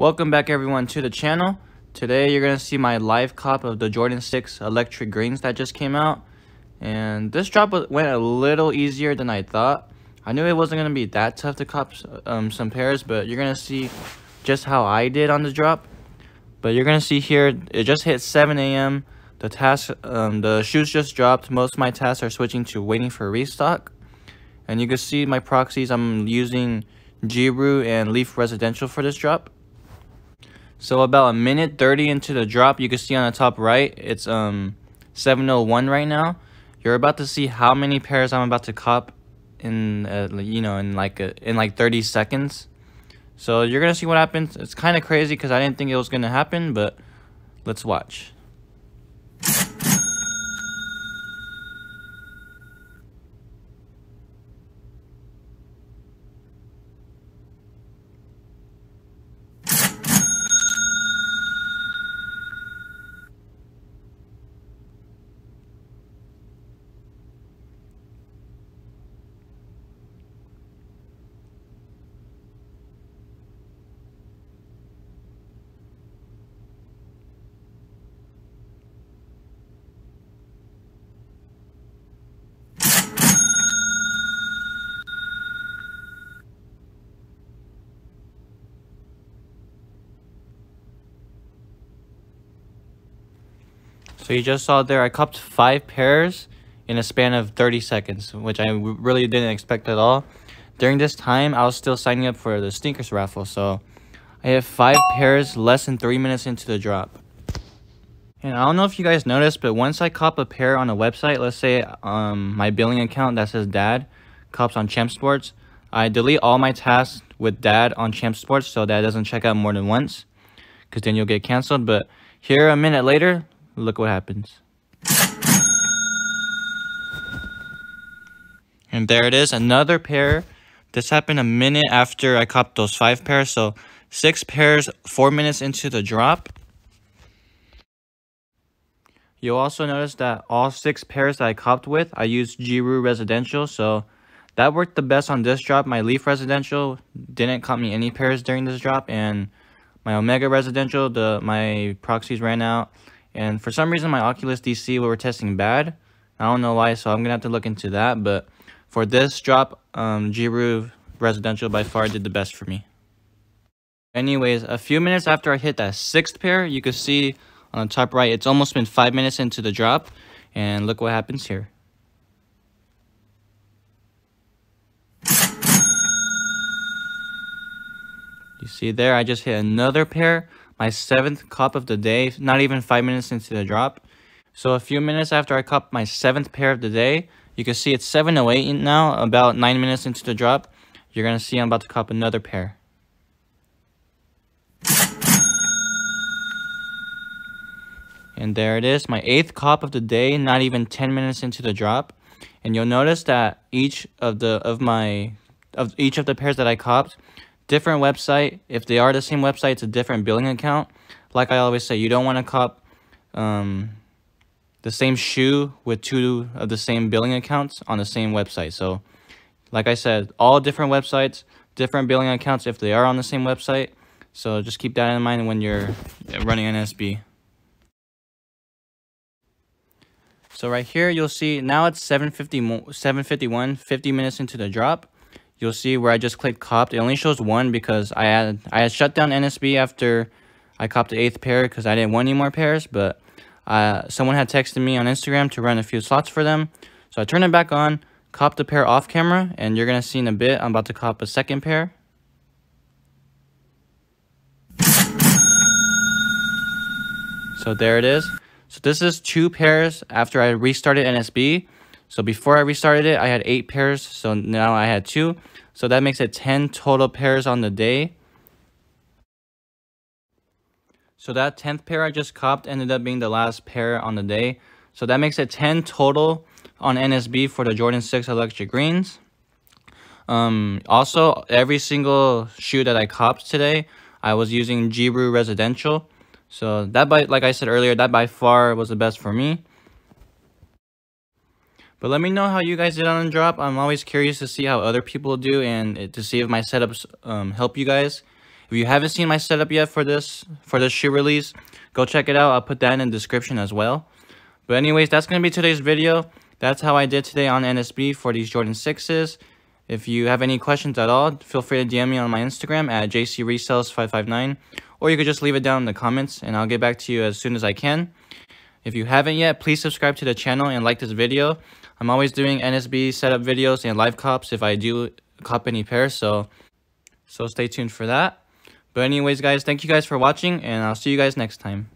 Welcome back everyone to the channel. Today you're going to see my live cop of the Jordan 6 electric greens that just came out. And this drop went a little easier than I thought. I knew it wasn't going to be that tough to cop some pairs, but you're going to see just how I did on the drop. But you're going to see here, it just hit 7 a.m. The shoes just dropped. Most of my tasks are switching to waiting for restock. And you can see my proxies. I'm using Giroux and Leaf Residential for this drop. So about a minute 30 into the drop, you can see on the top right, it's 7:01 right now. You're about to see how many pairs I'm about to cop in in like 30 seconds. So you're gonna see what happens. It's kind of crazy because I didn't think it was gonna happen, but let's watch. So you just saw there, I copped 5 pairs in a span of 30 seconds, which I really didn't expect at all. During this time, I was still signing up for the sneakers raffle, so I had 5 pairs less than 3 minutes into the drop. And I don't know if you guys noticed, but once I cop a pair on a website, let's say my billing account that says Dad cops on Champ Sports, I delete all my tasks with Dad on Champ Sports so that it doesn't check out more than once, because then you'll get canceled. But here a minute later, look what happens. And there it is, another pair. This happened a minute after I copped those 5 pairs. So 6 pairs, 4 minutes into the drop. You'll also notice that all 6 pairs that I copped with, I used Giroux Residential. So that worked the best on this drop. My Leaf Residential didn't cop me any pairs during this drop. And my Omega Residential, my proxies ran out. And for some reason, my Oculus DC were testing bad. I don't know why, so I'm going to have to look into that. But for this drop, Giroux Residential by far did the best for me. Anyways, a few minutes after I hit that 6th pair, you can see on the top right, it's almost been 5 minutes into the drop. And look what happens here. You see there, I just hit another pair. My 7th cop of the day, not even 5 minutes into the drop. So a few minutes after I copped my 7th pair of the day, you can see it's 7:08 now, about 9 minutes into the drop. You're going to see I'm about to cop another pair. And there it is, my 8th cop of the day, not even 10 minutes into the drop. And you'll notice that each of the pairs that I copped, different website. If they are the same website, it's a different billing account. Like I always say, you don't want to cop the same shoe with 2 of the same billing accounts on the same website. So like I said, all different websites, different billing accounts if they are on the same website. So just keep that in mind when you're running NSB. So right here, you'll see now it's 7:51, 50 minutes into the drop. You'll see where I just clicked copped. It only shows 1 because I had shut down NSB after I copped the 8th pair because I didn't want any more pairs. But someone had texted me on Instagram to run a few slots for them. So I turned it back on, copped the pair off camera, and you're going to see in a bit I'm about to cop a 2nd pair. So there it is. So this is 2 pairs after I restarted NSB. So before I restarted it, I had 8 pairs. So now I had 2. So that makes it 10 total pairs on the day. So that 10th pair I just copped ended up being the last pair on the day. So that makes it 10 total on NSB for the Jordan 6 electric greens. Also, every single shoe that I copped today, I was using Giroux Residential. So that, like I said earlier, that by far was the best for me. But let me know how you guys did on the drop. I'm always curious to see how other people do and to see if my setups help you guys. If you haven't seen my setup yet for this shoe release, go check it out. I'll put that in the description as well. But anyways, that's going to be today's video. That's how I did today on NSB for these Jordan 6s. If you have any questions at all, feel free to DM me on my Instagram at jcresells559, or you could just leave it down in the comments and I'll get back to you as soon as I can. If you haven't yet, please subscribe to the channel and like this video. I'm always doing NSB setup videos and live cops if I do cop any pairs, so stay tuned for that. But anyways, guys, thank you guys for watching, and I'll see you guys next time.